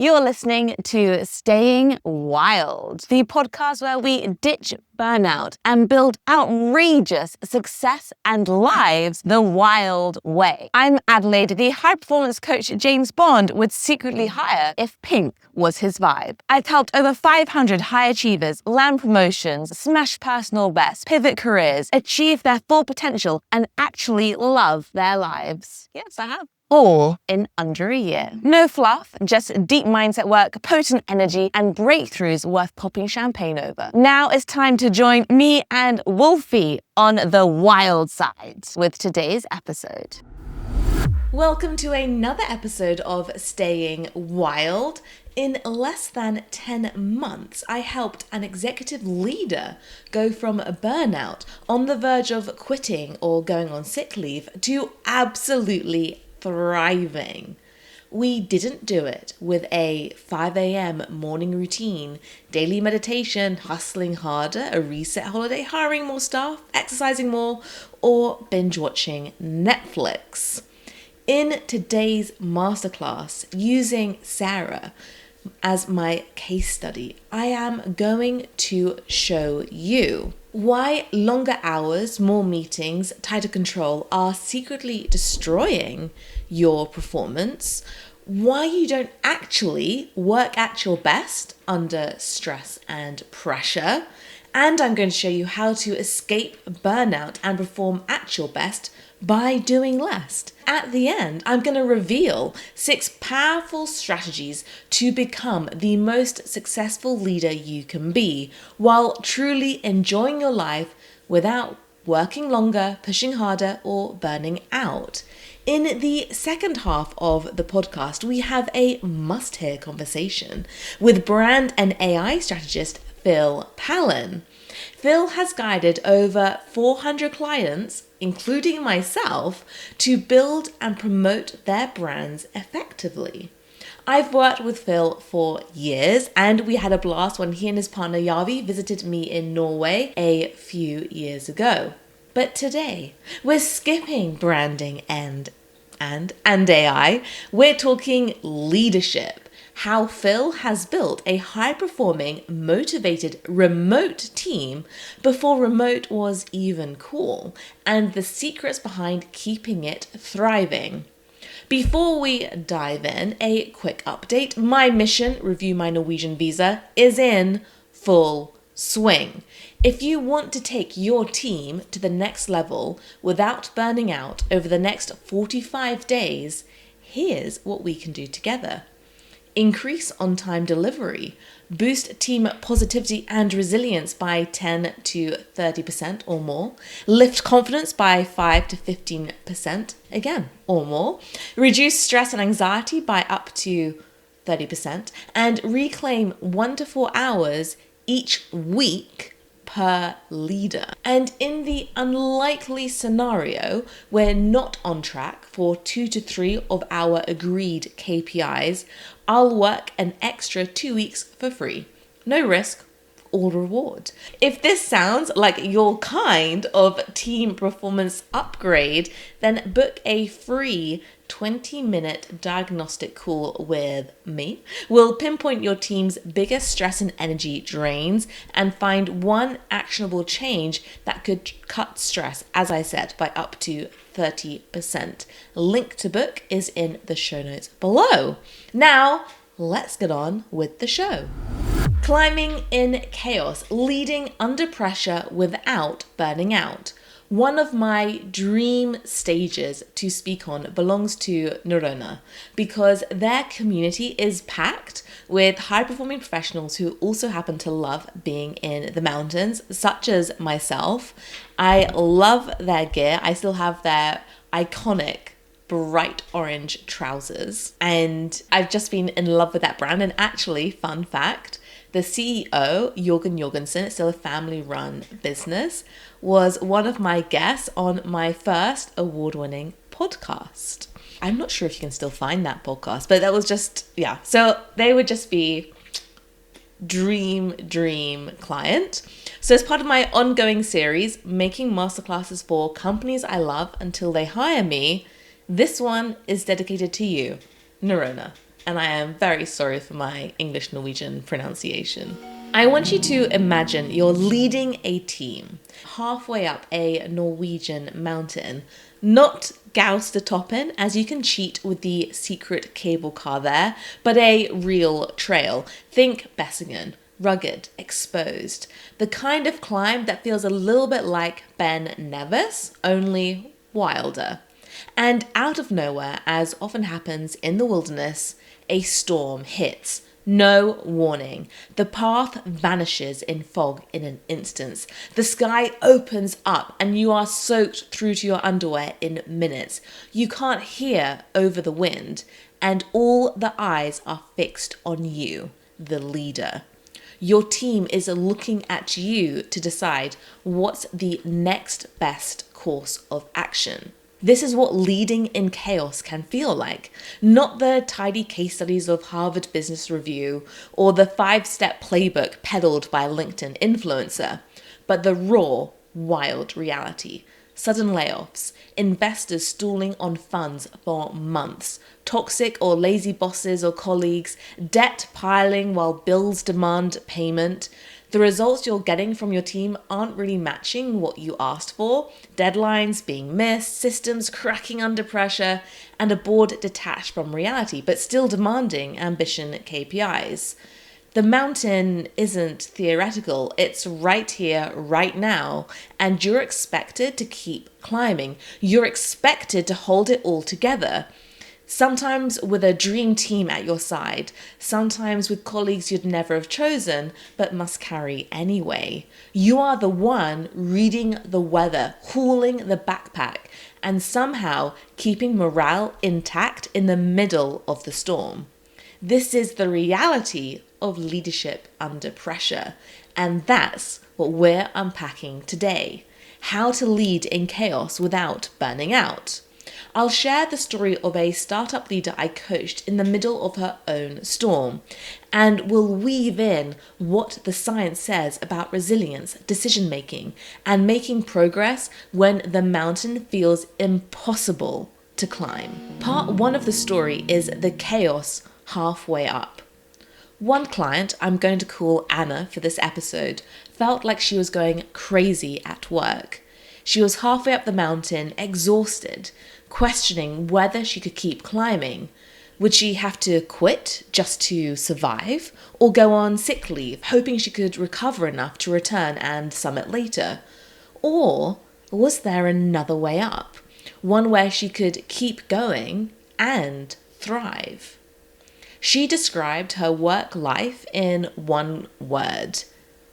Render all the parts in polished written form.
You're listening to Staying Wild, the podcast where we ditch burnout and build outrageous success and lives the wild way. I'm Adelaide, the high-performance coach James Bond would secretly hire if pink was his vibe. I've helped over 500 high achievers land promotions, smash personal bests, pivot careers, achieve their full potential, and actually love their lives. Yes, I have. All in under a year. No fluff, just deep mindset work, potent energy, and breakthroughs worth popping champagne over. Now it's time to join me and Wolfie on the wild side with today's episode. Welcome to another episode of Staying Wild. In less than 10 months, I helped an executive leader go from a burnout, on the verge of quitting or going on sick leave, to absolutely thriving. We didn't do it with a 5 a.m. morning routine, daily meditation, hustling harder, a reset holiday, hiring more staff, exercising more, or binge watching Netflix. In today's masterclass, using Sarah as my case study, I am going to show you why longer hours, more meetings, tighter control are secretly destroying your performance, why you don't actually work at your best under stress and pressure, and I'm going to show you how to escape burnout and perform at your best by doing less. At the end, I'm going to reveal 6 powerful strategies to become the most successful leader you can be while truly enjoying your life without working longer, pushing harder, or burning out. In the second half of the podcast, we have a must-hear conversation with brand and AI strategist Phil Pallen. Phil has guided over 400 clients, including myself, to build and promote their brands effectively. I've worked with Phil for years, and we had a blast when he and his partner Yavi visited me in Norway a few years ago. But today, we're skipping branding and AI. We're talking leadership. How Phil has built a high-performing, motivated remote team before remote was even cool, and the secrets behind keeping it thriving. Before we dive in, a quick update. My mission, review my Norwegian visa, is in full swing. If you want to take your team to the next level without burning out over the next 45 days, here's what we can do together. Increase on-time delivery, boost team positivity and resilience by 10 to 30% or more, lift confidence by 5 to 15%, again, or more, reduce stress and anxiety by up to 30%, and reclaim 1 to 4 hours each week per leader. And in the unlikely scenario we're not on track for 2 to 3 of our agreed KPIs, I'll work an extra 2 weeks for free. No risk, all reward. If this sounds like your kind of team performance upgrade, then book a free 20-minute diagnostic call with me. We'll pinpoint your team's biggest stress and energy drains and find one actionable change that could cut stress, as I said, by up to 30%. Link to book is in the show notes below. Now, let's get on with the show. Climbing in chaos, leading under pressure without burning out. One of my dream stages to speak on belongs to Neurona because their community is packed with high-performing professionals who also happen to love being in the mountains, such as myself. I love their gear. I still have their iconic bright orange trousers, and I've just been in love with that brand. And actually, fun fact, the CEO, Jørgen Jorgensen, it's still a family-run business, was one of my guests on my first award-winning podcast. I'm not sure if you can still find that podcast, but that was just, yeah. So they would just be dream client. So as part of my ongoing series, making masterclasses for companies I love until they hire me, this one is dedicated to you, Neurona. and I am very sorry for my English-Norwegian pronunciation. I want you to imagine you're leading a team halfway up a Norwegian mountain, not Gaustatoppen, as you can cheat with the secret cable car there, but a real trail. Think Bessingen, rugged, exposed. The kind of climb that feels a little bit like Ben Nevis, only wilder. And out of nowhere, as often happens in the wilderness, a storm hits. No warning. The path vanishes in fog in an instant. The sky opens up and you are soaked through to your underwear in minutes. You can't hear over the wind, and all the eyes are fixed on you, the leader. Your team is looking at you to decide what's the next best course of action. This is what leading in chaos can feel like. Not the tidy case studies of Harvard Business Review or the 5-step playbook peddled by a LinkedIn influencer, but the raw, wild reality. Sudden layoffs, investors stalling on funds for months, toxic or lazy bosses or colleagues, debt piling while bills demand payment. The results you're getting from your team aren't really matching what you asked for. Deadlines being missed, systems cracking under pressure, and a board detached from reality, but still demanding ambition KPIs. The mountain isn't theoretical, it's right here, right now, and you're expected to keep climbing. You're expected to hold it all together. Sometimes with a dream team at your side, sometimes with colleagues you'd never have chosen, but must carry anyway. You are the one reading the weather, hauling the backpack, and somehow keeping morale intact in the middle of the storm. This is the reality of leadership under pressure, and that's what we're unpacking today. How to lead in chaos without burning out. I'll share the story of a startup leader I coached in the middle of her own storm, and we'll weave in what the science says about resilience, decision-making, and making progress when the mountain feels impossible to climb. Part 1 of the story is the chaos halfway up. One client, I'm going to call Anna for this episode, felt like she was going crazy at work. She was halfway up the mountain, exhausted, questioning whether she could keep climbing. Would she have to quit just to survive, or go on sick leave, hoping she could recover enough to return and summit later? Or was there another way up, one where she could keep going and thrive? She described her work life in one word: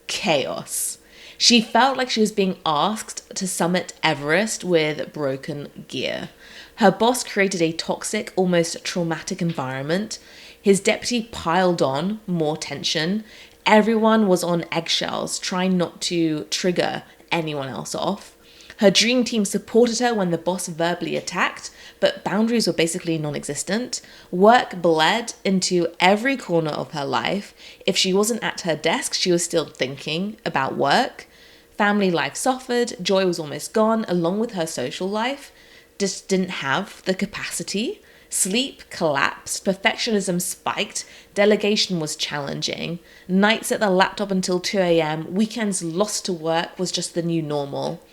chaos. She felt like she was being asked to summit Everest with broken gear. Her boss created a toxic, almost traumatic environment. His deputy piled on more tension. Everyone was on eggshells, trying not to trigger anyone else off. Her dream team supported her when the boss verbally attacked, but boundaries were basically non-existent. Work bled into every corner of her life. If she wasn't at her desk, she was still thinking about work. Family life suffered, joy was almost gone, along with her social life. Just didn't have the capacity. Sleep collapsed, perfectionism spiked, delegation was challenging, nights at the laptop until 2 a.m, weekends lost to work was just the new normal.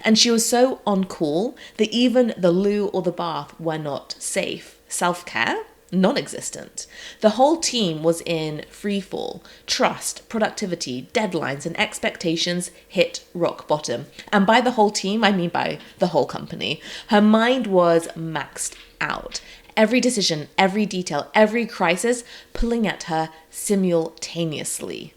And she was so on call that even the loo or the bath were not safe. Self-care? Non-existent. The whole team was in freefall. Trust, productivity, deadlines, and expectations hit rock bottom. And by the whole team, I mean by the whole company. Her mind was maxed out. Every decision, every detail, every crisis pulling at her simultaneously.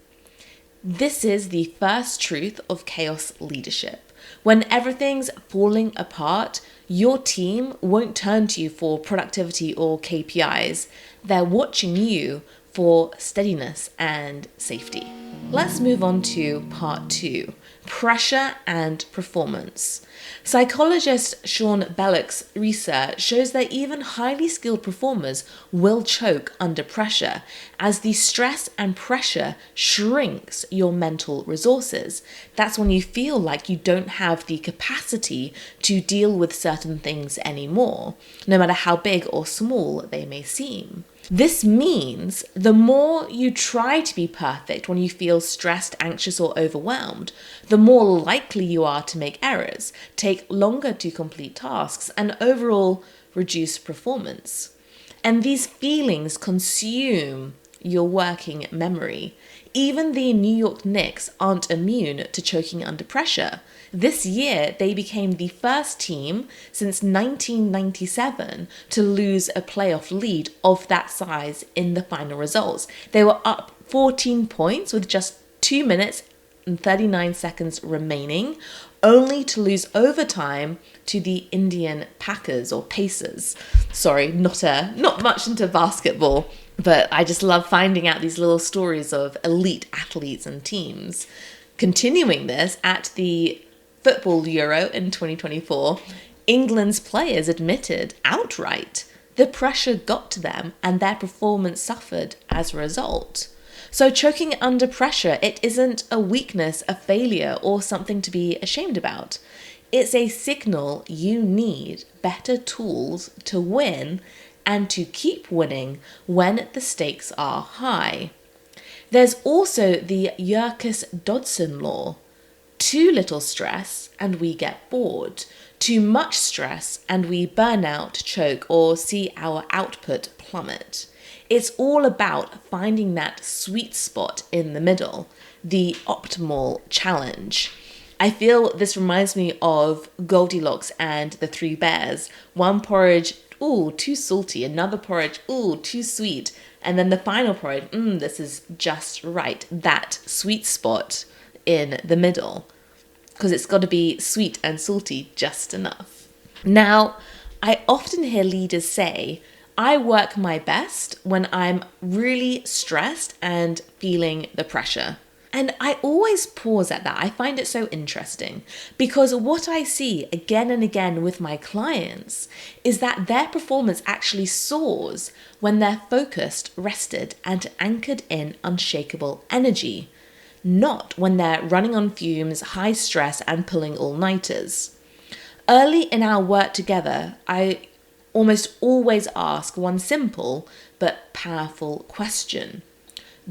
This is the first truth of chaos leadership. When everything's falling apart, your team won't turn to you for productivity or KPIs. They're watching you for steadiness and safety. Let's move on to part 2, pressure and performance. Psychologist Sean Belloch's research shows that even highly skilled performers will choke under pressure, as the stress and pressure shrinks your mental resources. That's when you feel like you don't have the capacity to deal with certain things anymore, no matter how big or small they may seem. This means the more you try to be perfect when you feel stressed, anxious, or overwhelmed, the more likely you are to make errors, take longer to complete tasks, and overall reduce performance. And these feelings consume your working memory. Even the New York Knicks aren't immune to choking under pressure. This year, they became the first team since 1997 to lose a playoff lead of that size in the final results. They were up 14 points with just 2 minutes and 39 seconds remaining, only to lose overtime to the Indian Packers or Pacers. Sorry, not much into basketball, but I just love finding out these little stories of elite athletes and teams. Continuing this, at the Football Euro in 2024, England's players admitted outright the pressure got to them and their performance suffered as a result. So choking under pressure, it isn't a weakness, a failure, or something to be ashamed about. It's a signal you need better tools to win and to keep winning when the stakes are high. There's also the Yerkes-Dodson law. Too little stress and we get bored. Too much stress and we burn out, choke, or see our output plummet. It's all about finding that sweet spot in the middle, the optimal challenge. I feel this reminds me of Goldilocks and the Three Bears. One porridge, ooh, too salty. Another porridge, ooh, too sweet. And then the final porridge, this is just right. That sweet spot in the middle. Because it's got to be sweet and salty just enough. Now, I often hear leaders say, I work my best when I'm really stressed and feeling the pressure. And I always pause at that. I find it so interesting because what I see again and again with my clients is that their performance actually soars when they're focused, rested, and anchored in unshakable energy, not when they're running on fumes, high stress, and pulling all-nighters. Early in our work together, I almost always ask one simple but powerful question.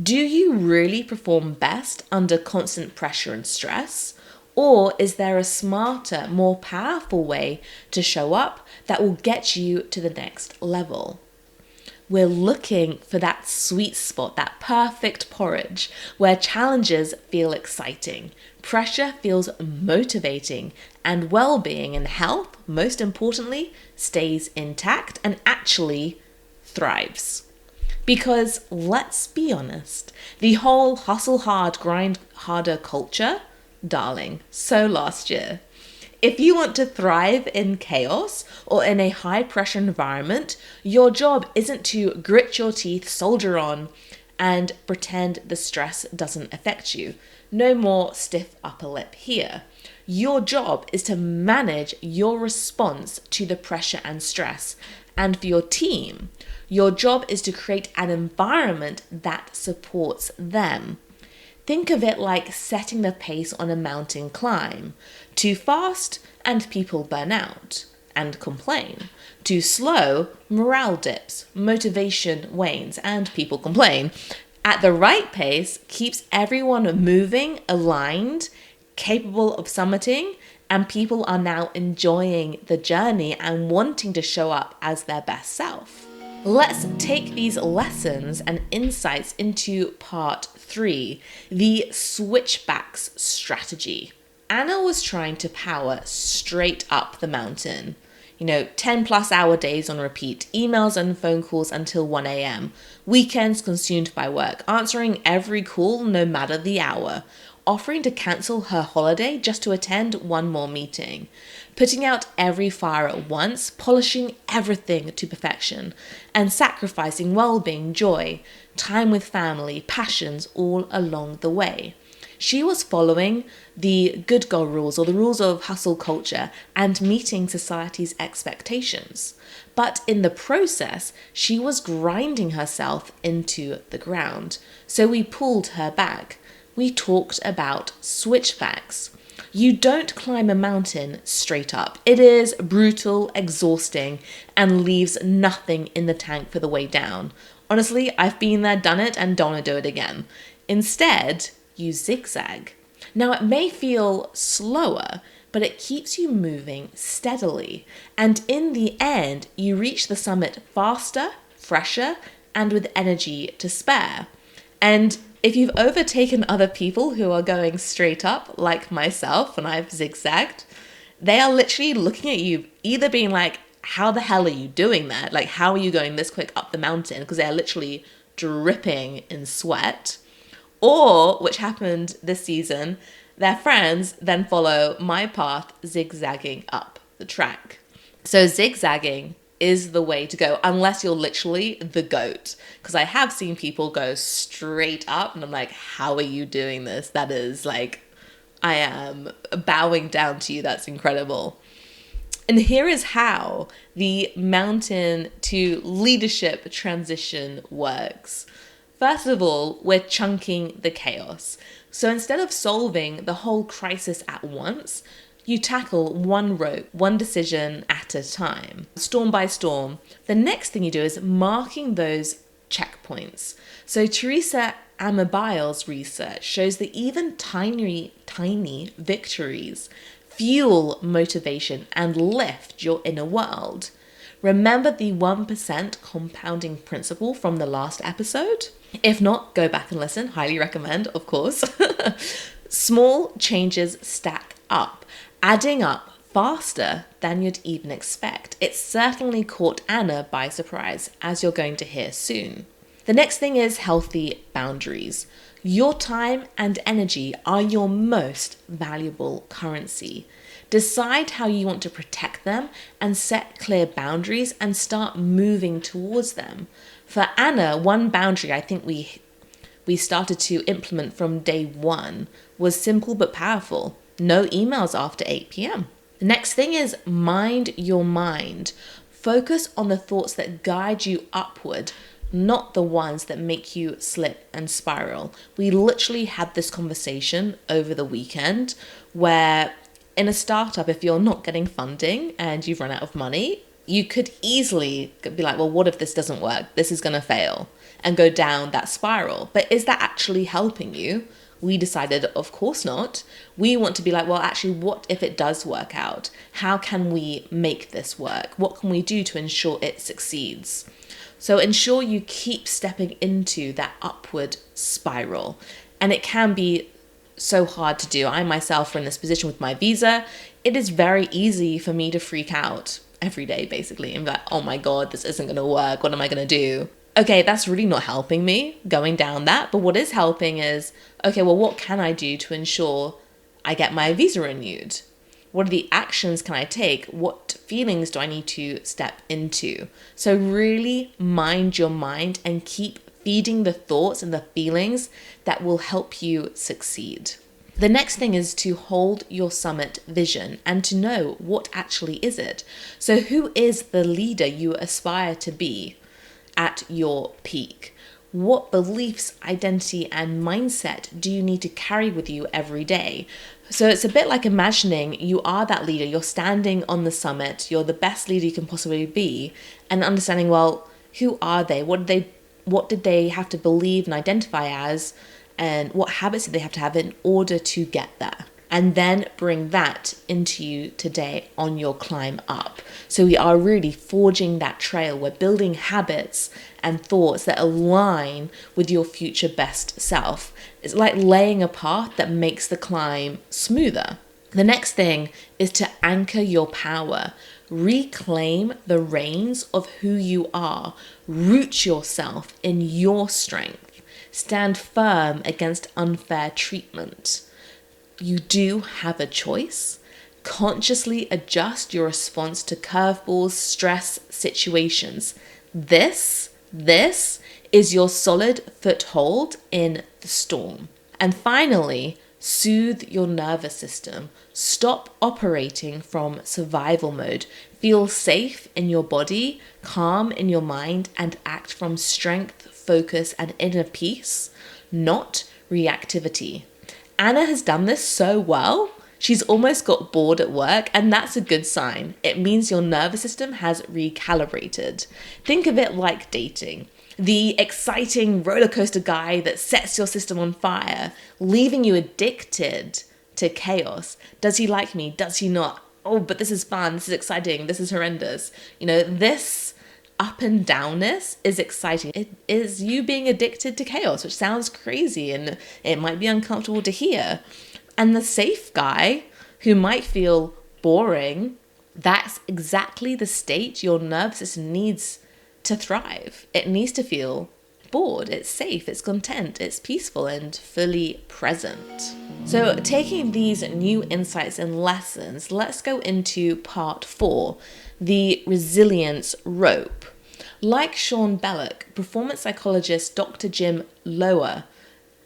Do you really perform best under constant pressure and stress? Or is there a smarter, more powerful way to show up that will get you to the next level? We're looking for that sweet spot, that perfect porridge, where challenges feel exciting, pressure feels motivating, and well-being and health, most importantly, stays intact and actually thrives. Because let's be honest, the whole hustle hard, grind harder culture, darling, so last year. If you want to thrive in chaos or in a high pressure environment, your job isn't to grit your teeth, soldier on, and pretend the stress doesn't affect you. No more stiff upper lip here. Your job is to manage your response to the pressure and stress. And for your team, your job is to create an environment that supports them. Think of it like setting the pace on a mountain climb. Too fast, and people burn out and complain. Too slow, morale dips, motivation wanes, and people complain. At the right pace, keeps everyone moving, aligned, capable of summiting, and people are now enjoying the journey and wanting to show up as their best self. Let's take these lessons and insights into part 3, the switchbacks strategy. Anna was trying to power straight up the mountain. 10 plus hour days on repeat, emails and phone calls until 1 a.m., weekends consumed by work, answering every call no matter the hour, offering to cancel her holiday just to attend one more meeting, putting out every fire at once, polishing everything to perfection, and sacrificing well-being, joy, time with family, passions all along the way. She was following the good girl rules or the rules of hustle culture and meeting society's expectations. But in the process, she was grinding herself into the ground. So we pulled her back. We talked about switchbacks. You don't climb a mountain straight up. It is brutal, exhausting, and leaves nothing in the tank for the way down. Honestly, I've been there, done it, and don't want to do it again. Instead, you zigzag. Now, it may feel slower, but it keeps you moving steadily. And in the end, you reach the summit faster, fresher, and with energy to spare. And if you've overtaken other people who are going straight up, like myself, and I've zigzagged, they are literally looking at you, either being like, how the hell are you doing that? Like, how are you going this quick up the mountain? Because they're literally dripping in sweat. Or, which happened this season, their friends then follow my path, zigzagging up the track. So zigzagging is the way to go, unless you're literally the goat. Because I have seen people go straight up, and I'm like, how are you doing this? That is like, I am bowing down to you. That's incredible. And here is how the mountain to leadership transition works. First of all, we're chunking the chaos. So instead of solving the whole crisis at once, you tackle one rope, one decision at a time, storm by storm. The next thing you do is marking those checkpoints. So Teresa Amabile's research shows that even tiny victories fuel motivation and lift your inner world. Remember the 1% compounding principle from the last episode? If not, go back and listen. Highly recommend, of course. Small changes stack up, adding up faster than you'd even expect. It certainly caught Anna by surprise, as you're going to hear soon. The next thing is healthy boundaries. Your time and energy are your most valuable currency. Decide how you want to protect them and set clear boundaries and start moving towards them. For Anna, one boundary I think we started to implement from day one was simple but powerful. No emails after 8 p.m. The next thing is mind your mind. Focus on the thoughts that guide you upward, not the ones that make you slip and spiral. We literally had this conversation over the weekend where in a startup, if you're not getting funding and you've run out of money, you could easily be like, well, what if this doesn't work? This is going to fail, and go down that spiral. But is that actually helping you? We decided, of course not. We want to be like, well, actually, what if it does work out? How can we make this work? What can we do to ensure it succeeds? So ensure you keep stepping into that upward spiral. And it can be so hard to do. I myself are in this position with my visa. It is very easy for me to freak out every day, basically, and be like, oh my God, this isn't going to work. What am I going to do? Okay, that's really not helping me going down that. But what is helping is, okay, well, what can I do to ensure I get my visa renewed? What are the actions can I take? What feelings do I need to step into? So really mind your mind and keep feeding the thoughts and the feelings that will help you succeed. The next thing is to hold your summit vision and to know what actually is it. So who is the leader you aspire to be at your peak? What beliefs, identity, and mindset do you need to carry with you every day? So it's a bit like imagining you are that leader, you're standing on the summit, you're the best leader you can possibly be, and understanding, well, who are they? What did they have to believe and identify as? And what habits do they have to have in order to get there? And then bring that into you today on your climb up. So we are really forging that trail. We're building habits and thoughts that align with your future best self. It's like laying a path that makes the climb smoother. The next thing is to anchor your power. Reclaim the reins of who you are. Root yourself in your strength. Stand firm against unfair treatment. You do have a choice. Consciously adjust your response to curveballs, stress, situations. This is your solid foothold in the storm. And finally, soothe your nervous system. Stop operating from survival mode. Feel safe in your body, calm in your mind, and act from strength, focus, and inner peace, not reactivity. Anna has done this so well. She's almost got bored at work, and that's a good sign. It means your nervous system has recalibrated. Think of it like dating. The exciting roller coaster guy that sets your system on fire, leaving you addicted to chaos. Does he like me? Does he not? Oh, but this is fun. This is exciting. This is horrendous. This up and downness is exciting. It is you being addicted to chaos, which sounds crazy and it might be uncomfortable to hear. And the safe guy who might feel boring, that's exactly the state your nervous system needs to thrive. It needs to feel bored, it's safe, it's content, it's peaceful and fully present. So taking these new insights and lessons, let's go into part 4, the resilience rope. Like Sean Belloc, performance psychologist Dr. Jim Lower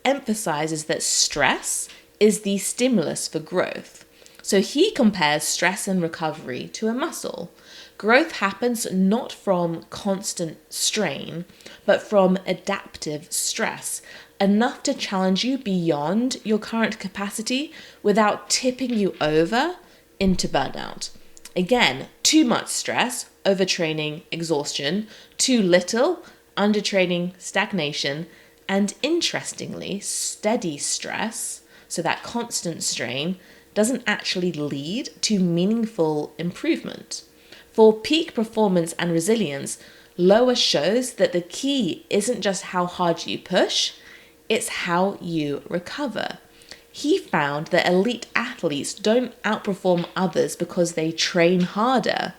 emphasizes that stress is the stimulus for growth. So he compares stress and recovery to a muscle. Growth happens not from constant strain, but from adaptive stress, enough to challenge you beyond your current capacity without tipping you over into burnout. Again, too much stress, overtraining, exhaustion, too little, undertraining, stagnation, and interestingly, steady stress, so that constant strain, doesn't actually lead to meaningful improvement. For peak performance and resilience, Lower shows that the key isn't just how hard you push, it's how you recover. He found that elite athletes don't outperform others because they train harder.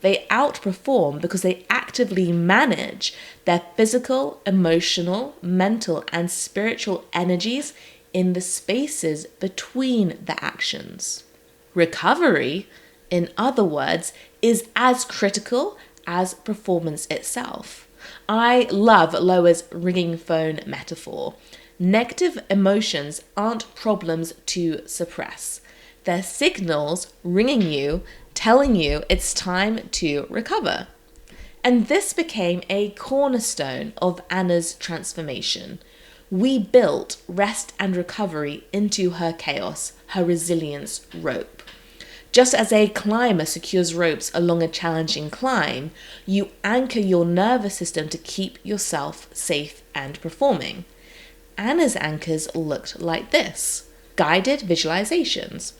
They outperform because they actively manage their physical, emotional, mental, and spiritual energies in the spaces between the actions. Recovery, in other words, is as critical as performance itself. I love Lower's ringing phone metaphor. Negative emotions aren't problems to suppress. They're signals ringing you, telling you it's time to recover. And this became a cornerstone of Anna's transformation. We built rest and recovery into her chaos, her resilience rope. Just as a climber secures ropes along a challenging climb, you anchor your nervous system to keep yourself safe and performing. Anna's anchors looked like this: guided visualizations,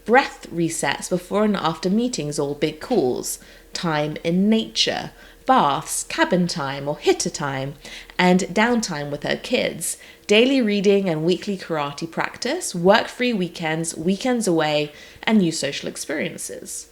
breath resets before and after meetings or big calls, time in nature, baths, cabin time or hitter time, and downtime with her kids, daily reading and weekly karate practice, work-free weekends, weekends away, and new social experiences.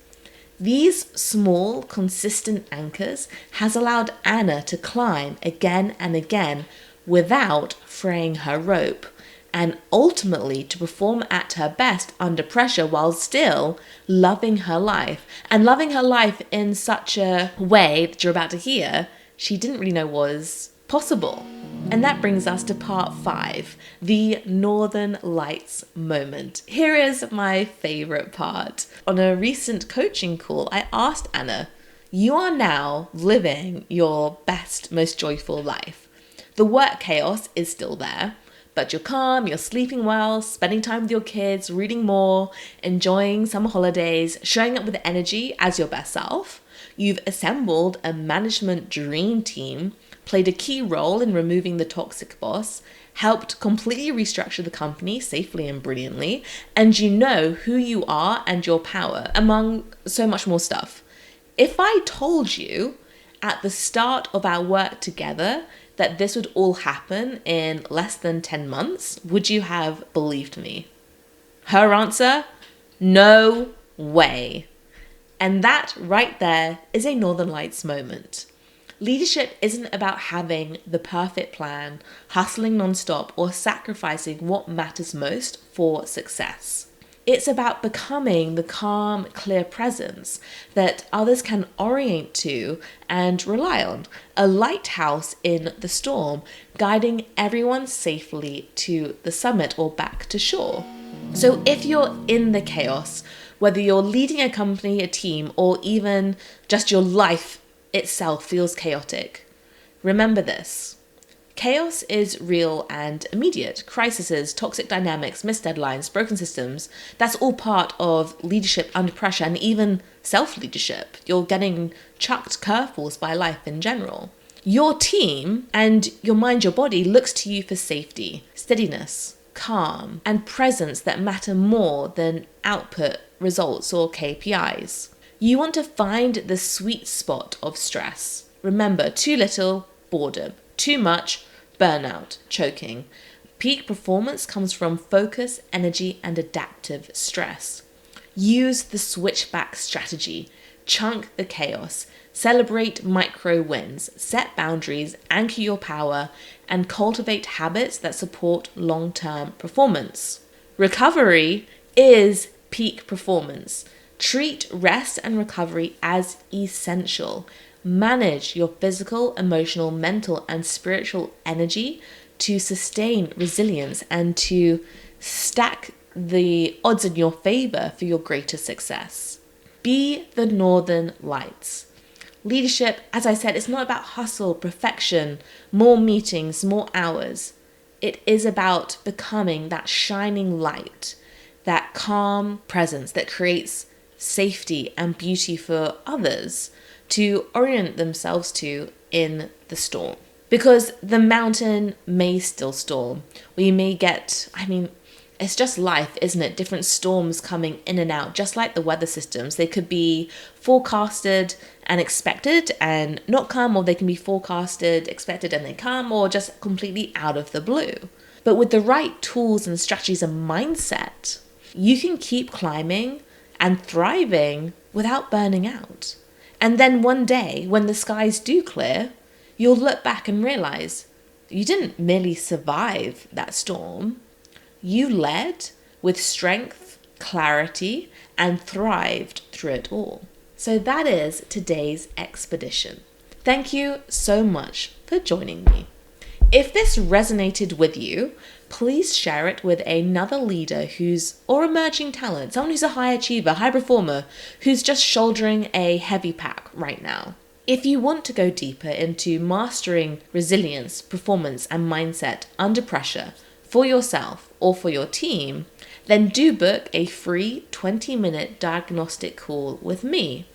These small, consistent anchors has allowed Anna to climb again and again without fraying her rope, and ultimately to perform at her best under pressure while still loving her life. And loving her life in such a way that you're about to hear, she didn't really know was possible. And that brings us to part 5, the Northern Lights moment. Here is my favorite part. On a recent coaching call, I asked Anna, you are now living your best, most joyful life. The work chaos is still there, but you're calm, you're sleeping well, spending time with your kids, reading more, enjoying summer holidays, showing up with energy as your best self. You've assembled a management dream team, played a key role in removing the toxic boss, helped completely restructure the company safely and brilliantly, and you know who you are and your power, among so much more stuff. If I told you at the start of our work together that this would all happen in less than 10 months, would you have believed me? Her answer, no way. And that right there is a Northern Lights moment. Leadership isn't about having the perfect plan, hustling nonstop, or sacrificing what matters most for success. It's about becoming the calm, clear presence that others can orient to and rely on. A lighthouse in the storm, guiding everyone safely to the summit or back to shore. So if you're in the chaos, whether you're leading a company, a team, or even just your life itself feels chaotic, remember this. Chaos is real and immediate. Crises, toxic dynamics, missed deadlines, broken systems, that's all part of leadership under pressure and even self-leadership. You're getting chucked curveballs by life in general. Your team and your mind, your body looks to you for safety, steadiness, calm, and presence that matter more than output, results, or KPIs. You want to find the sweet spot of stress. Remember, too little, boredom. Too much, burnout, choking. Peak performance comes from focus, energy, and adaptive stress. Use the switchback strategy. Chunk the chaos. Celebrate micro wins. Set boundaries, anchor your power, and cultivate habits that support long-term performance. Recovery is peak performance. Treat rest and recovery as essential. Manage your physical, emotional, mental, and spiritual energy to sustain resilience and to stack the odds in your favor for your greater success. Be the Northern Lights. Leadership, as I said, it's not about hustle, perfection, more meetings, more hours. It is about becoming that shining light, that calm presence that creates safety and beauty for others to orient themselves to in the storm. Because the mountain may still storm. We may get, it's just life, isn't it? Different storms coming in and out, just like the weather systems. They could be forecasted and expected and not come, or they can be forecasted, expected, and they come, or just completely out of the blue. But with the right tools and strategies and mindset, you can keep climbing and thriving without burning out. And then one day, when the skies do clear, you'll look back and realize you didn't merely survive that storm. You led with strength, clarity, and thrived through it all. So that is today's expedition. Thank you so much for joining me. If this resonated with you, please share it with another leader or emerging talent, someone who's a high achiever, high performer, who's just shouldering a heavy pack right now. If you want to go deeper into mastering resilience, performance, and mindset under pressure for yourself or for your team, then do book a free 20-minute diagnostic call with me.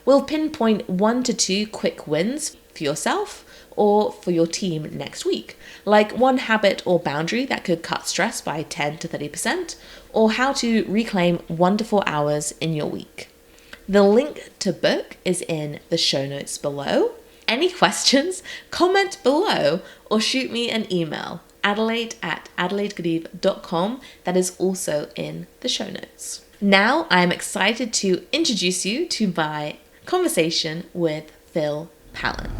We'll pinpoint 1 to 2 quick wins for yourself or for your team next week, like one habit or boundary that could cut stress by 10 to 30%, or how to reclaim wonderful hours in your week. The link to book is in the show notes below. Any questions? Comment below or shoot me an email, adelaide@adelaidegoodeve.com. That is also in the show notes. Now I'm excited to introduce you to my conversation with Phil Pallen.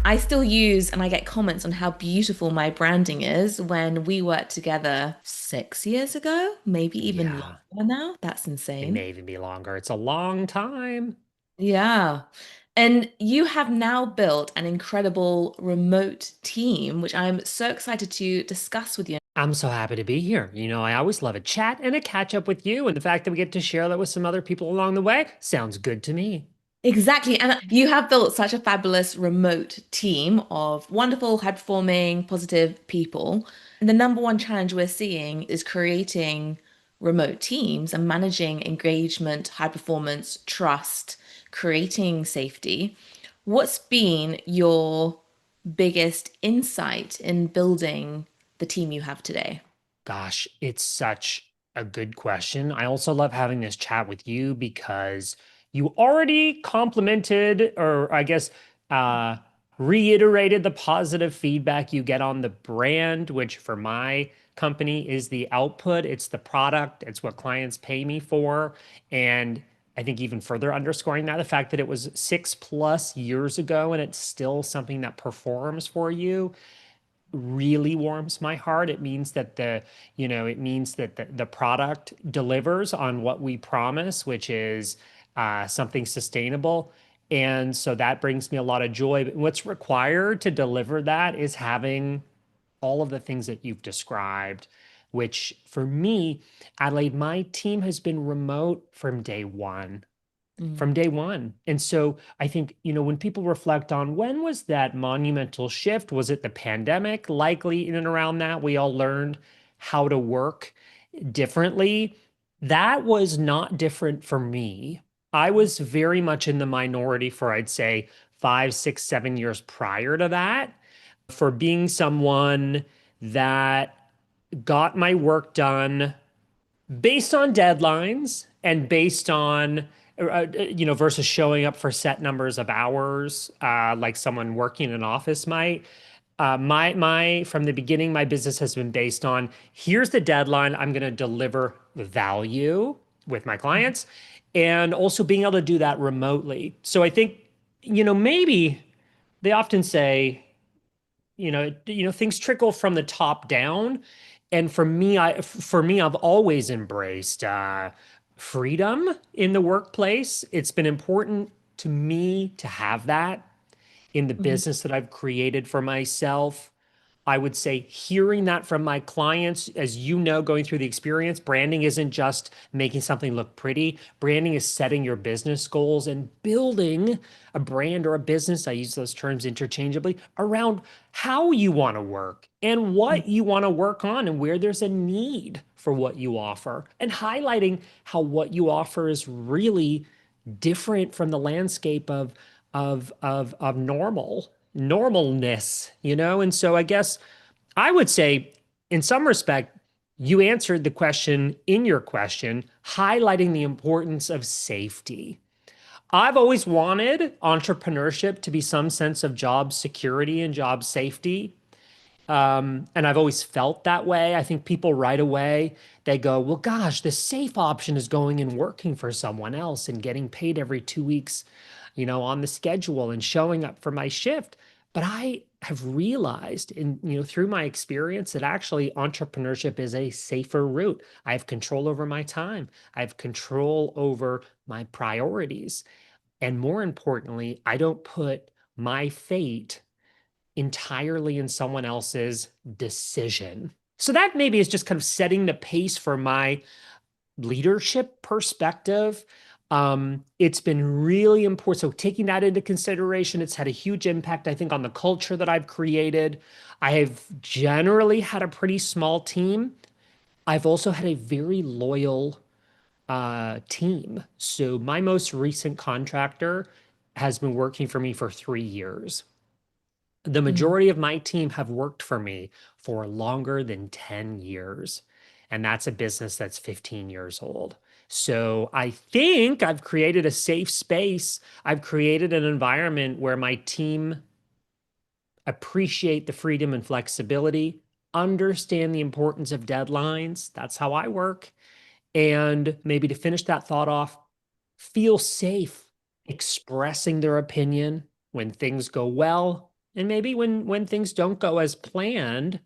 I still use and I get comments on how beautiful my branding is when we worked together 6 years ago, maybe even longer now. That's insane. It may even be longer. It's a long time. Yeah. And you have now built an incredible remote team, which I'm so excited to discuss with you. I'm so happy to be here. I always love a chat and a catch up with you. And the fact that we get to share that with some other people along the way sounds good to me. Exactly. And you have built such a fabulous remote team of wonderful, high performing, positive people. And the number one challenge we're seeing is creating remote teams and managing engagement, high performance, trust, creating safety. What's been your biggest insight in building the team you have today? Gosh, it's such a good question. I also love having this chat with you because you already complimented, or I guess, reiterated the positive feedback you get on the brand, which for my company is the output. It's the product. It's what clients pay me for. And I think even further underscoring that, the fact that it was 6+ years ago and it's still something that performs for you really warms my heart. It means that the product delivers on what we promise, which is something sustainable. And so that brings me a lot of joy. But what's required to deliver that is having all of the things that you've described, which for me, Adelaide, my team has been remote from day one. From day one. And so I think, when people reflect on when was that monumental shift, was it the pandemic? Likely in and around that, we all learned how to work differently. That was not different for me. I was very much in the minority for, I'd say, 5, 6, 7 years prior to that for being someone that got my work done based on deadlines and based on versus showing up for set numbers of hours, like someone working in an office might. My from the beginning, my business has been based on here's the deadline. I'm going to deliver value with my clients, and also being able to do that remotely. So I think, maybe they often say, things trickle from the top down. And for me, I've always embraced freedom in the workplace. It's been important to me to have that in the Mhm. business that I've created for myself. I would say hearing that from my clients, as you know, going through the experience, branding isn't just making something look pretty. Branding is setting your business goals and building a brand or a business, I use those terms interchangeably, around how you want to work and what you want to work on and where there's a need for what you offer, and highlighting how what you offer is really different from the landscape of normalness, And so I guess I would say, in some respect, you answered the question in your question, highlighting the importance of safety. I've always wanted entrepreneurship to be some sense of job security and job safety. And I've always felt that way. I think people right away, they go, well, gosh, the safe option is going and working for someone else and getting paid every 2 weeks, on the schedule and showing up for my shift. But I have realized through my experience that actually entrepreneurship is a safer route. I have control over my time. I have control over my priorities. And more importantly, I don't put my fate entirely in someone else's decision. So that maybe is just kind of setting the pace for my leadership perspective. It's been really important. So taking that into consideration, it's had a huge impact, I think, on the culture that I've created. I have generally had a pretty small team. I've also had a very loyal team. So my most recent contractor has been working for me for 3 years. The Mhm. majority of my team have worked for me for longer than 10 years. And that's a business that's 15 years old. So I think I've created a safe space. I've created an environment where my team appreciate the freedom and flexibility, understand the importance of deadlines. That's how I work. And maybe to finish that thought off, feel safe expressing their opinion when things go well, and maybe when things don't go as planned.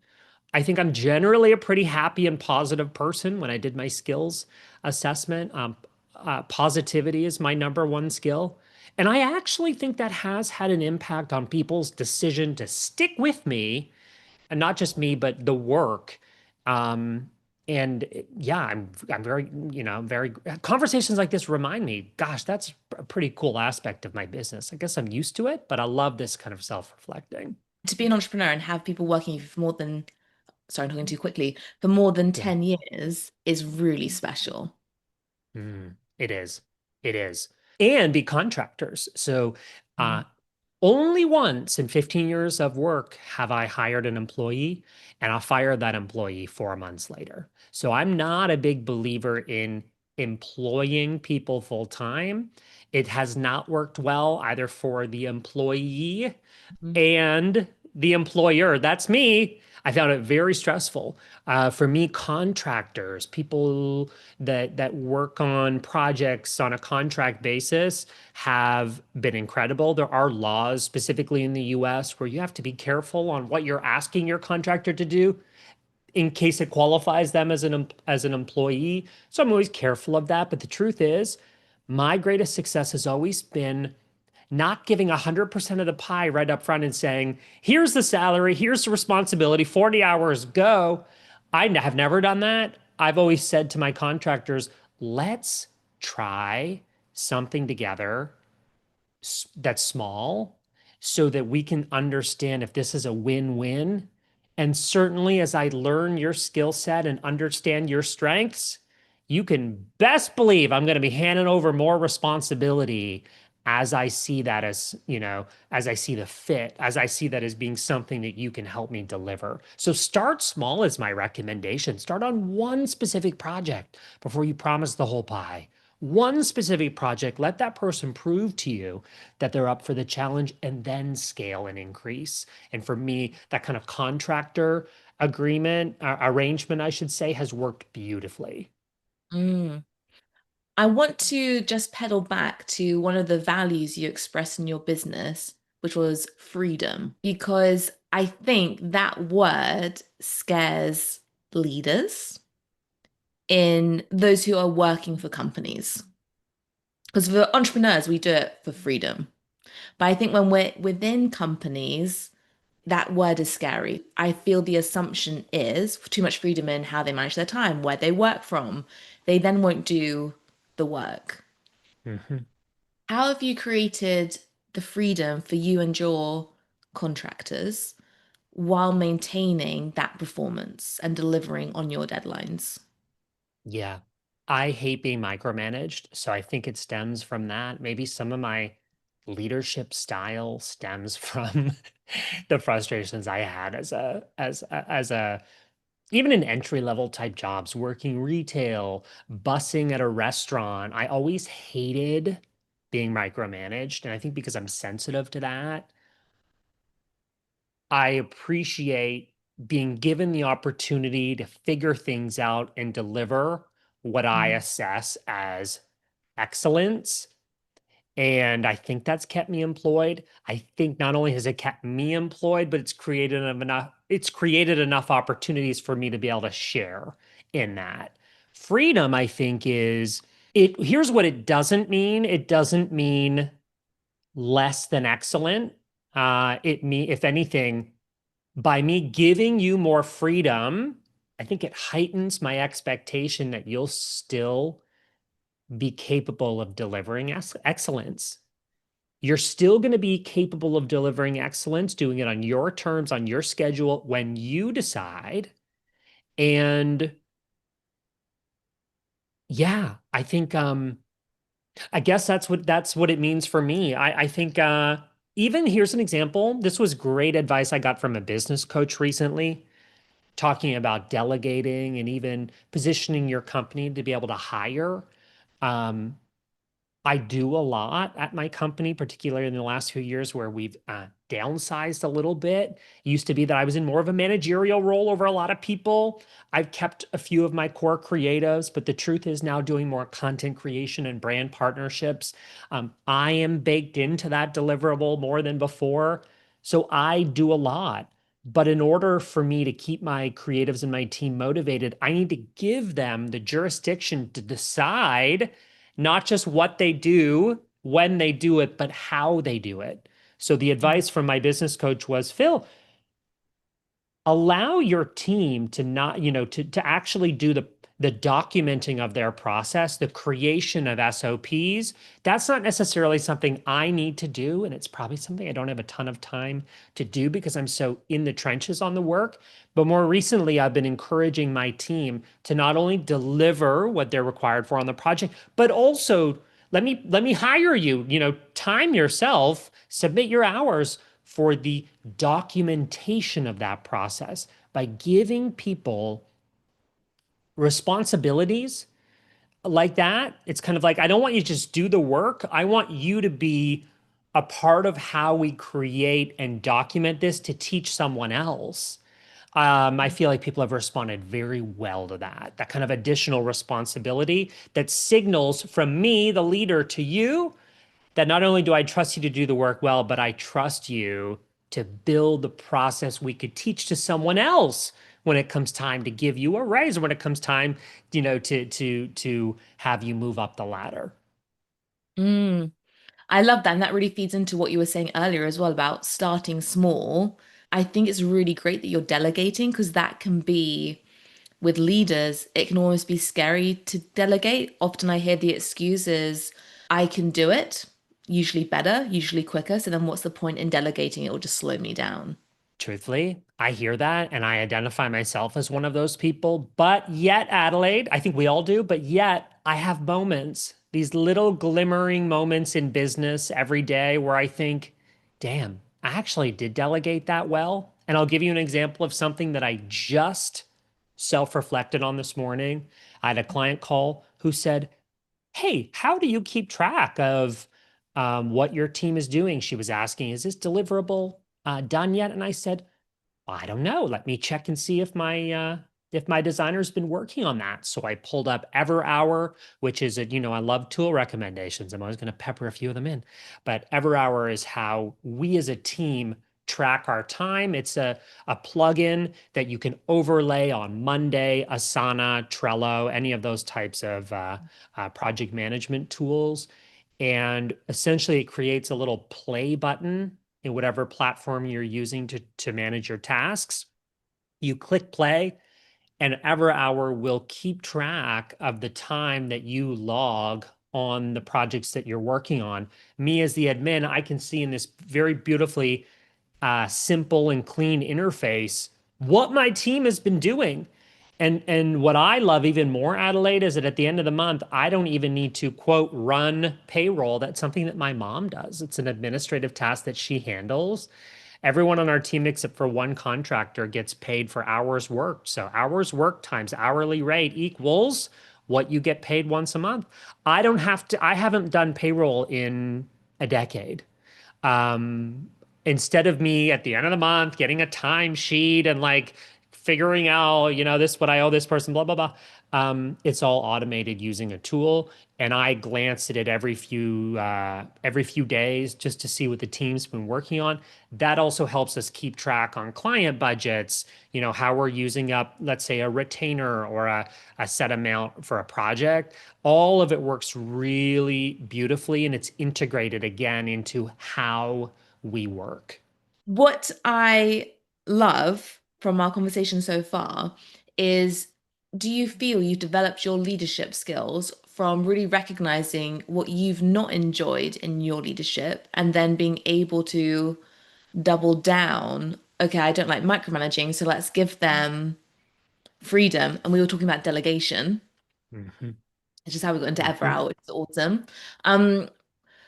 I think I'm generally a pretty happy and positive person. When I did my skills assessment, positivity is my number one skill. And I actually think that has had an impact on people's decision to stick with me, and not just me, but the work. Um, and yeah, I'm very, very conversations like this remind me, gosh, that's a pretty cool aspect of my business. I guess I'm used to it, but I love this kind of self-reflecting. To be an entrepreneur and have people working for more than, sorry, I'm talking too quickly, for more than Yeah. 10 years is really special. It is. It is. And be contractors. So Mhm. only once in 15 years of work have I hired an employee, and I'll fire that employee 4 months later. So I'm not a big believer in employing people full time. It has not worked well either for the employee Mhm. and the employer. That's me. I found it very stressful. For me, contractors, people that work on projects on a contract basis, have been incredible. There are laws specifically in the US where you have to be careful on what you're asking your contractor to do in case it qualifies them as an employee. So I'm always careful of that. But the truth is, my greatest success has always been not giving 100% of the pie right up front and saying, here's the salary, here's the responsibility, 40 hours, go. I have never done that. I've always said to my contractors, let's try something together that's small so that we can understand if this is a win-win. And certainly, as I learn your skill set and understand your strengths, you can best believe I'm going to be handing over more responsibility as I see that as, as I see the fit, as I see that as being something that you can help me deliver. So start small is my recommendation. Start on one specific project before you promise the whole pie. One specific project, let that person prove to you that they're up for the challenge and then scale and increase. And for me, that kind of contractor arrangement, I should say, has worked beautifully. Mm. I want to just pedal back to one of the values you express in your business, which was freedom, because I think that word scares leaders in those who are working for companies. Because for entrepreneurs, we do it for freedom. But I think when we're within companies, that word is scary. I feel the assumption is too much freedom in how they manage their time, where they work from. They then won't do the work. Mhm. How have you created the freedom for you and your contractors while maintaining that performance and delivering on your deadlines? Yeah. I hate being micromanaged. So I think it stems from that. Maybe some of my leadership style stems from the frustrations I had as a even in entry level type jobs, working retail, bussing at a restaurant. I always hated being micromanaged. And I think because I'm sensitive to that, I appreciate being given the opportunity to figure things out and deliver what I Mm. assess as excellence. And I think that's kept me employed. I think not only has it kept me employed, but it's created enough opportunities for me to be able to share in that. Freedom, I think, is it. Here's what it doesn't mean. It doesn't mean less than excellent. If anything, by me giving you more freedom, I think it heightens my expectation that you'll still be capable of delivering excellence. You're still going to be capable of delivering excellence, doing it on your terms, on your schedule, when you decide. And yeah, I guess that's what it means for me. I think even here's an example. This was great advice I got from a business coach recently, talking about delegating and even positioning your company to be able to hire. Um, I do a lot at my company, particularly in the last few years where we've downsized a little bit. It used to be that I was in more of a managerial role over a lot of people. I've kept a few of my core creatives, but the truth is now doing more content creation and brand partnerships. I am baked into that deliverable more than before. So I do a lot. But in order for me to keep my creatives and my team motivated, I need to give them the jurisdiction to decide not just what they do, when they do it, but how they do it. So the advice from my business coach was, Phil, allow your team to not, to actually do the documenting of their process, the creation of SOPs. That's not necessarily something I need to do. And it's probably something I don't have a ton of time to do because I'm so in the trenches on the work. But more recently, I've been encouraging my team to not only deliver what they're required for on the project, but also let me hire you, time yourself, submit your hours for the documentation of that process by giving people responsibilities like that. It's kind of like, I don't want you to just do the work. I want you to be a part of how we create and document this to teach someone else. I feel like people have responded very well to that kind of additional responsibility that signals from me, the leader, to you that not only do I trust you to do the work well, but I trust you to build the process we could teach to someone else when it comes time to give you a raise or when it comes time, to have you move up the ladder. Mm. I love that. And that really feeds into what you were saying earlier as well about starting small. I think it's really great that you're delegating because that can be with leaders, it can almost be scary to delegate. Often I hear the excuses, I can do it, usually better, usually quicker. So then what's the point in delegating? It will just slow me down. Truthfully, I hear that and I identify myself as one of those people. But yet, Adelaide, I think we all do, but yet I have moments these little glimmering moments in business every day where I think, damn, I actually did delegate that well. And I'll give you an example of something that I just self-reflected on this morning. I had a client call who said, hey, how do you keep track of what your team is doing? She was asking, is this deliverable done yet? And I said, I don't know. Let me check and see if my designer's been working on that. So I pulled up EverHour, which is I love tool recommendations. I'm always going to pepper a few of them in. But EverHour is how we as a team track our time. It's a plugin that you can overlay on Monday, Asana, Trello, any of those types of project management tools. And essentially, it creates a little play button in whatever platform you're using to manage your tasks. You click play, and EverHour will keep track of the time that you log on the projects that you're working on. Me as the admin, I can see in this very beautifully simple and clean interface what my team has been doing. And what I love even more, Adelaide, is that at the end of the month, I don't even need to quote run payroll. That's something that my mom does. It's an administrative task that she handles. Everyone on our team except for one contractor gets paid for hours worked. So hours worked times hourly rate equals what you get paid once a month. I haven't done payroll in a decade. Um, Instead of me at the end of the month getting a timesheet and like figuring out, this what I owe this person, blah blah blah. It's all automated using a tool, and I glance at it every few days just to see what the team's been working on. That also helps us keep track on client budgets, how we're using up, let's say, a retainer or a set amount for a project. All of it works really beautifully, and it's integrated again into how we work. What I love from our conversation so far is, do you feel you've developed your leadership skills from really recognizing what you've not enjoyed in your leadership and then being able to double down? Okay, I don't like micromanaging, so let's give them freedom. And we were talking about delegation, Mhm, which is how we got into mhm. Everhour, which is awesome. Um,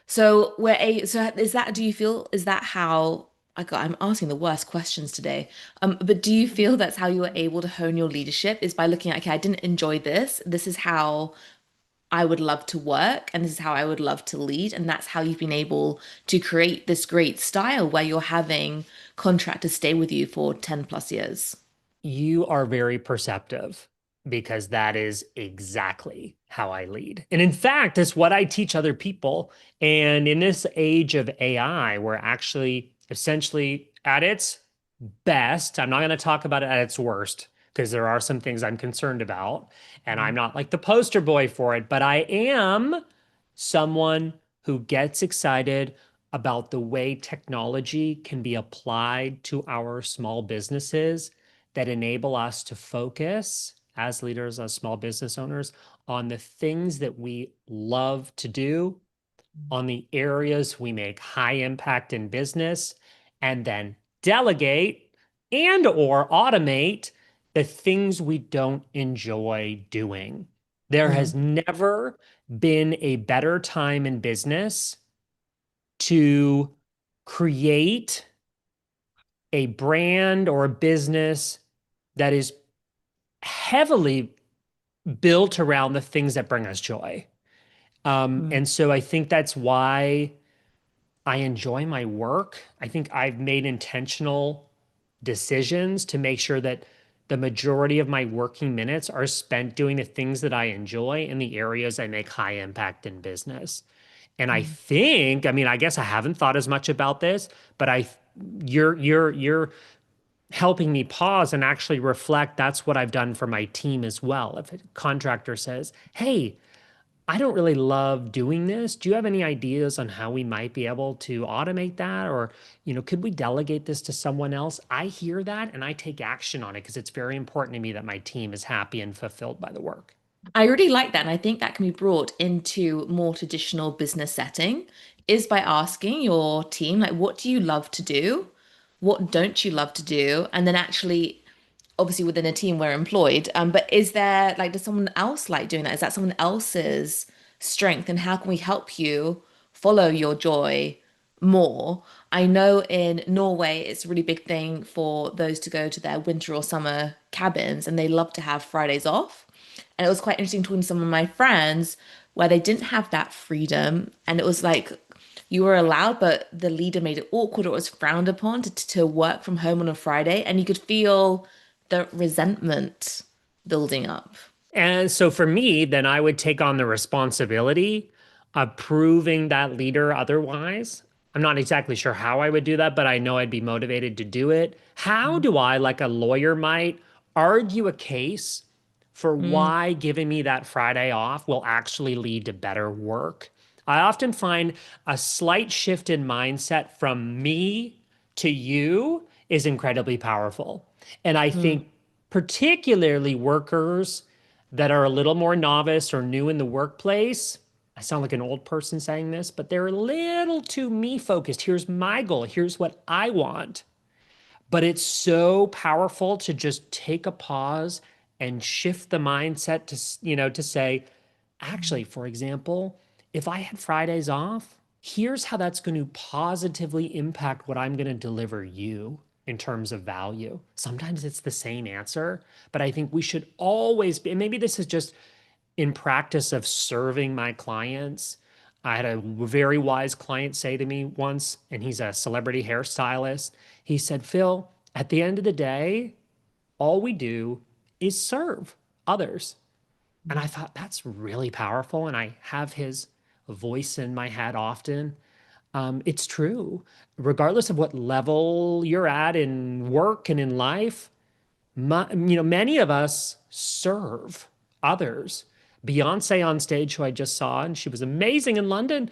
so is that, do you feel, is that how I'm asking the worst questions today. But do you feel that's how you were able to hone your leadership is by looking at, okay, I didn't enjoy this. This is how I would love to work and this is how I would love to lead. And that's how you've been able to create this great style where you're having contractors stay with you for 10 plus years. You are very perceptive because that is exactly how I lead. And in fact, it's what I teach other people. And in this age of AI, we're actually essentially at its best. I'm not going to talk about it at its worst because there are some things I'm concerned about. And I'm not like the poster boy for it, but I am someone who gets excited about the way technology can be applied to our small businesses that enable us to focus as leaders, as small business owners, on the things that we love to do, on the areas we make high impact in business, and then delegate and or automate the things we don't enjoy doing. There has Mm, never been a better time in business to create a brand or a business that is heavily built around the things that bring us joy. mm, And so I think that's why I enjoy my work. I think I've made intentional decisions to make sure that the majority of my working minutes are spent doing the things that I enjoy in the areas I make high impact in business. And I mm. think, I mean, I guess I haven't thought as much about this, but you're helping me pause and actually reflect. That's what I've done for my team as well. If a contractor says, "Hey, I don't really love doing this. Do you have any ideas on how we might be able to automate that? Or, could we delegate this to someone else?" I hear that and I take action on it because it's very important to me that my team is happy and fulfilled by the work. I really like that. And I think that can be brought into more traditional business setting is by asking your team, like, what do you love to do? What don't you love to do? And then actually, obviously within a team we're employed, but is there like, does someone else like doing that? Is that someone else's strength and how can we help you follow your joy more. I know in Norway it's a really big thing for those to go to their winter or summer cabins and they love to have Fridays off. And it was quite interesting talking to some of my friends where they didn't have that freedom and it was like you were allowed, but the leader made it awkward or it was frowned upon to work from home on a Friday and you could feel the resentment building up. And so for me, then I would take on the responsibility of proving that leader otherwise. I'm not exactly sure how I would do that, but I know I'd be motivated to do it. How do I, like a lawyer might, argue a case for Mm, why giving me that Friday off will actually lead to better work? I often find a slight shift in mindset from me to you is incredibly powerful. And I mm, think particularly workers that are a little more novice or new in the workplace. I sound like an old person saying this, but they're a little too me focused. Here's my goal. Here's what I want. But it's so powerful to just take a pause and shift the mindset to, to say, actually, for example, if I had Fridays off, here's how that's going to positively impact what I'm going to deliver you in terms of value. Sometimes it's the same answer, but I think we should always be, and maybe this is just in practice of serving my clients. I had a very wise client say to me once, and he's a celebrity hairstylist. He said, Phil, at the end of the day, all we do is serve others. And I thought that's really powerful. And I have his voice in my head often. It's true. Regardless of what level you're at in work and in life, many of us serve others. Beyonce on stage, who I just saw, and she was amazing in London,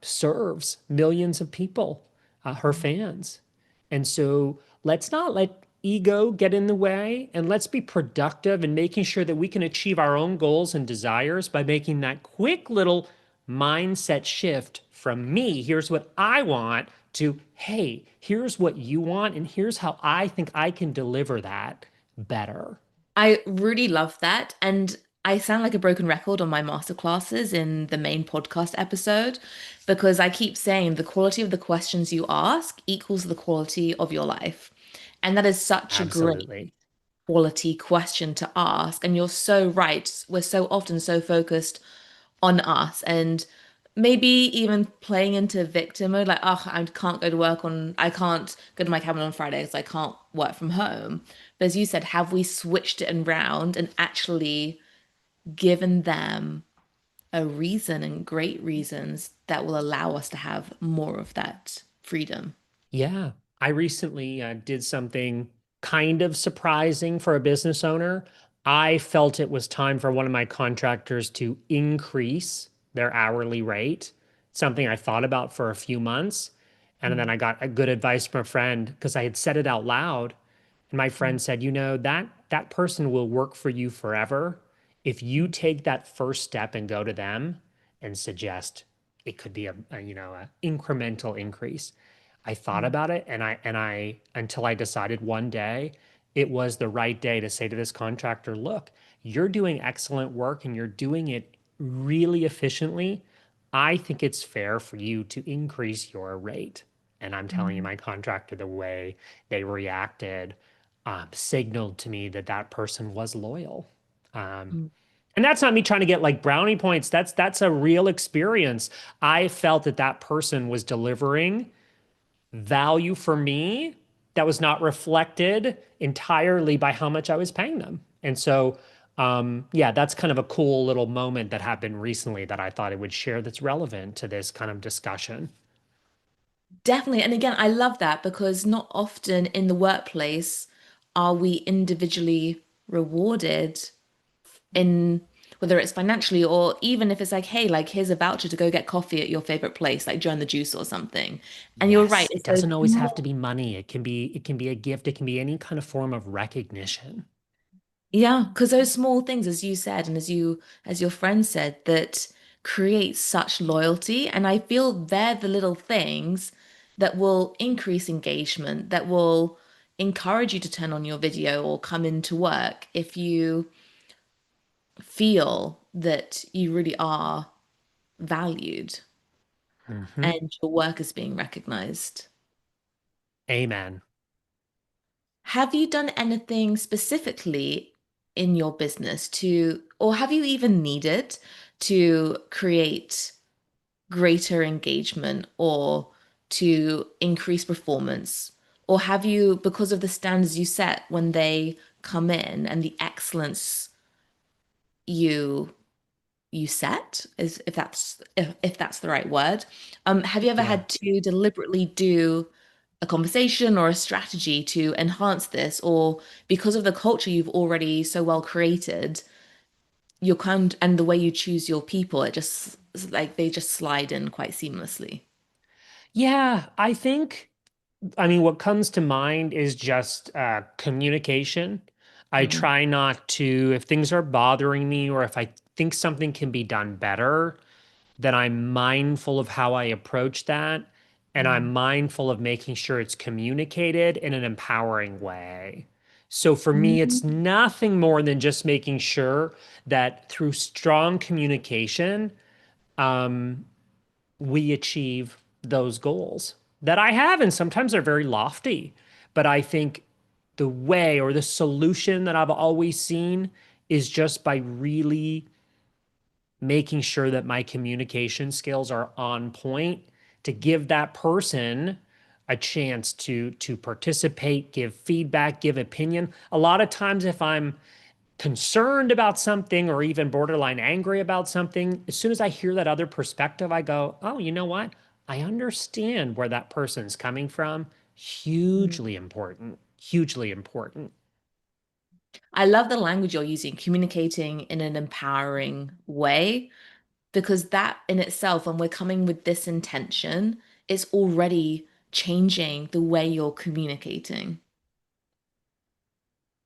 serves millions of people, her fans. And so let's not let ego get in the way and let's be productive in making sure that we can achieve our own goals and desires by making that quick little mindset shift from me, here's what I want, to hey, here's what you want, and here's how I think I can deliver that better. I really love that. And I sound like a broken record on my masterclasses in the main podcast episode because I keep saying the quality of the questions you ask equals the quality of your life. And that is such a great Absolutely. quality question to ask. And you're so right. We're so often so focused on us and maybe even playing into victim mode, like, oh, I can't go to my cabin on Friday because I can't work from home. But as you said, have we switched it around and actually given them a reason and great reasons that will allow us to have more of that freedom? Yeah. I recently did something kind of surprising for a business owner. I felt it was time for one of my contractors to increase their hourly rate, something I thought about for a few months. And then I got a good advice from a friend because I had said it out loud. And my friend said, that person will work for you forever if you take that first step and go to them and suggest it could be a incremental increase. I thought about it and I until I decided one day it was the right day to say to this contractor, look, you're doing excellent work and you're doing it really efficiently. I think it's fair for you to increase your rate. And I'm telling you, my contractor, the way they reacted, signaled to me that that person was loyal. Um, and that's not me trying to get like brownie points. That's a real experience. I felt that that person was delivering value for me that was not reflected entirely by how much I was paying them. And so, yeah, that's kind of a cool little moment that happened recently that I thought I would share that's relevant to this kind of discussion. Definitely. And again, I love that because not often in the workplace are we individually rewarded in whether it's financially or even if it's like, hey, like here's a voucher to go get coffee at your favorite place, like Joe and the Juice or something. And you're right, Yes, it it's those doesn't always have to small, be money. It can be a gift. It can be any kind of form of recognition. yeah, because those small things, as you said, and as your friend said, that create such loyalty. And I feel they're the little things that will increase engagement, that will encourage you to turn on your video or come into work if you feel that you really are valued Hmm. and your work is being recognized. Amen. Have you done anything specifically in your business to, or have you even needed to create greater engagement or to increase performance? Or have you, because of the standards you set when they come in and the excellence you you set, is if that's the right word, have you ever Yeah. had to deliberately do a conversation or a strategy to enhance this, or because of the culture you've already so well created, your kind and the way you choose your people, it just like they just slide in quite seamlessly. Yeah, I mean, what comes to mind is just communication. I Mm, try not to, if things are bothering me or if I think something can be done better, then I'm mindful of how I approach that. And mm, I'm mindful of making sure it's communicated in an empowering way. So for me, it's mm, nothing more than just making sure that through strong communication, um, we achieve those goals that I have. And sometimes they're very lofty. But I think the way or the solution that I've always seen is just by really making sure that my communication skills are on point to give that person a chance to participate, give feedback, give opinion. A lot of times if I'm concerned about something or even borderline angry about something, as soon as I hear that other perspective, I go, "Oh, you know what? I understand where that person's coming from." mm. Hugely important. Hugely important. I love the language you're using, communicating in an empowering way, because that in itself, when we're coming with this intention, it's already changing the way you're communicating.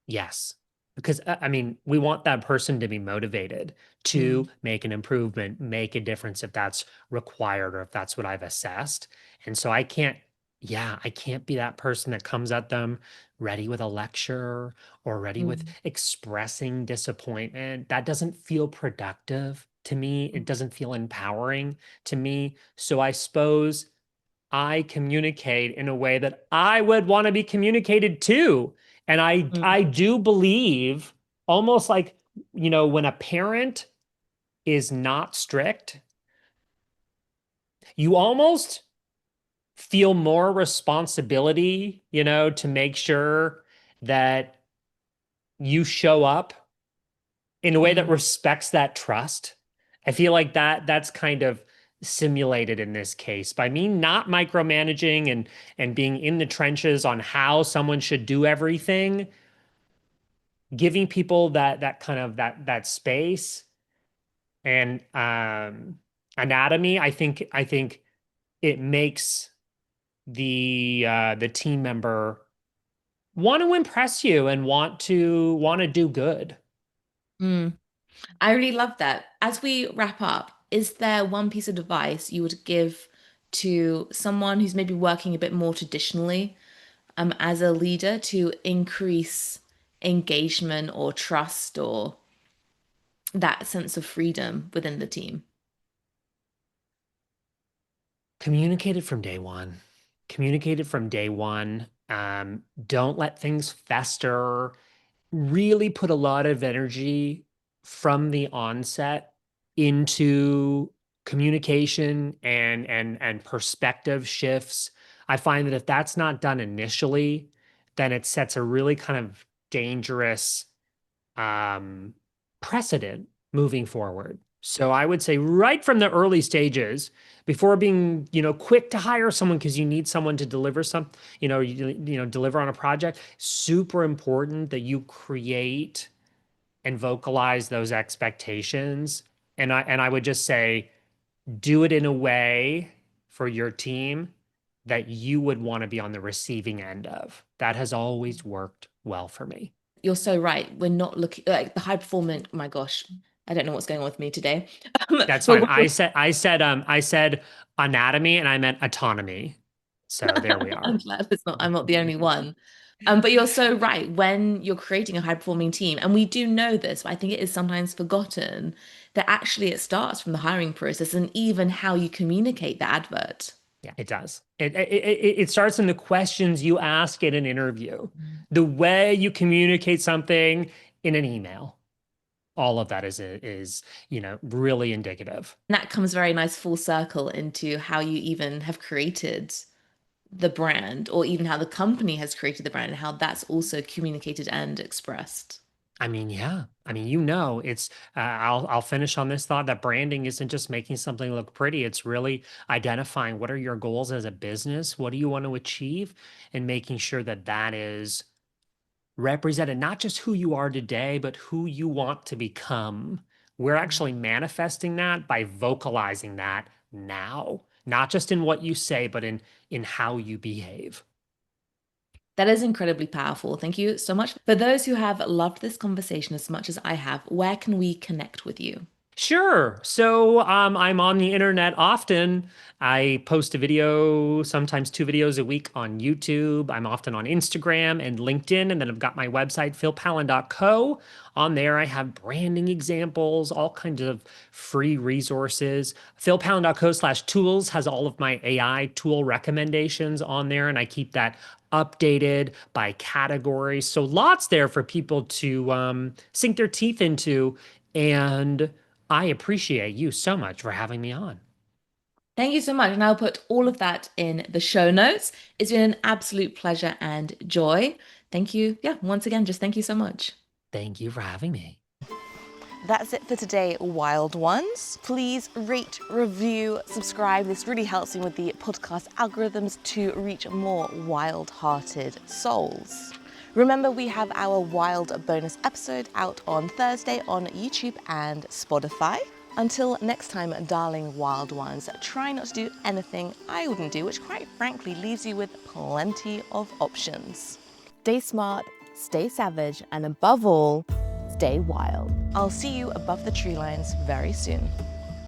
Yes. Because I mean, we want that person to be motivated to Mm, make an improvement, make a difference if that's required or if that's what I've assessed. And so I can't, yeah, I can't be that person that comes at them ready with a lecture or ready with mm, expressing disappointment. That doesn't feel productive to me. It mm, doesn't feel empowering to me. So I suppose I communicate in a way that I would want to be communicated to. And mm, I do believe almost like, when a parent is not strict, you almost feel more responsibility, to make sure that you show up in a way that mm. respects that trust. I feel like that's kind of simulated in this case by me not micromanaging and being in the trenches on how someone should do everything, giving people that kind of that space and anatomy. I think it makes the team member want to impress you and want to do good. Mm. I really love that. As we wrap up, is there one piece of advice you would give to someone who's maybe working a bit more traditionally, as a leader to increase engagement or trust or that sense of freedom within the team? Communicate it from day one. Communicate it from day one. Don't let things fester. Really put a lot of energy from the onset into communication and perspective shifts. I find that if that's not done initially, then it sets a really kind of dangerous um, precedent moving forward. So I would say right from the early stages, before being, quick to hire someone because you need someone to deliver deliver on a project, super important that you create and vocalize those expectations. And I would just say do it in a way for your team that you would want to be on the receiving end of. That has always worked well for me. You're so right. We're not looking like the high performance. My gosh, I don't know what's going on with me today. That's But fine. when we're, I said anatomy and I meant autonomy. So there we I'm are. glad I'm not the only one. But you're so right. When you're creating a high-performing team, and we do know this, but I think it is sometimes forgotten that actually it starts from the hiring process and even how you communicate the advert. Yeah, it does. It starts in the questions you ask in an interview, the way you communicate something in an email. All of that is really indicative. And that comes very nice full circle into how you even have created the brand, or even how the company has created the brand and how that's also communicated and expressed. I mean, yeah. I mean, it's. I'll finish on this thought that branding isn't just making something look pretty. It's really identifying what are your goals as a business, what do you want to achieve, and making sure that that is represented not just who you are today, but who you want to become. We're actually manifesting that by vocalizing that now, not just in what you say, but in how you behave. That is incredibly powerful. Thank you so much. For those who have loved this conversation as much as I have, where can we connect with you? Sure. So I'm on the internet often. I post a video, sometimes 2 videos a week on YouTube. I'm often on Instagram and LinkedIn. And then I've got my website, philpallen.co. On there, I have branding examples, all kinds of free resources. philpallen.co/tools has all of my AI tool recommendations on there. And I keep that updated by category. So lots there for people to sink their teeth into. And I appreciate you so much for having me on. Thank you so much. And I'll put all of that in the show notes. It's been an absolute pleasure and joy. Thank you. Yeah, once again, just thank you so much. Thank you for having me. That's it for today, wild ones. Please rate, review, subscribe. This really helps me with the podcast algorithms to reach more wild-hearted souls. Remember, we have our wild bonus episode out on Thursday on YouTube and Spotify. Until next time, darling wild ones, try not to do anything I wouldn't do, which quite frankly leaves you with plenty of options. Stay smart, stay savage, and above all, stay wild. I'll see you above the tree lines very soon.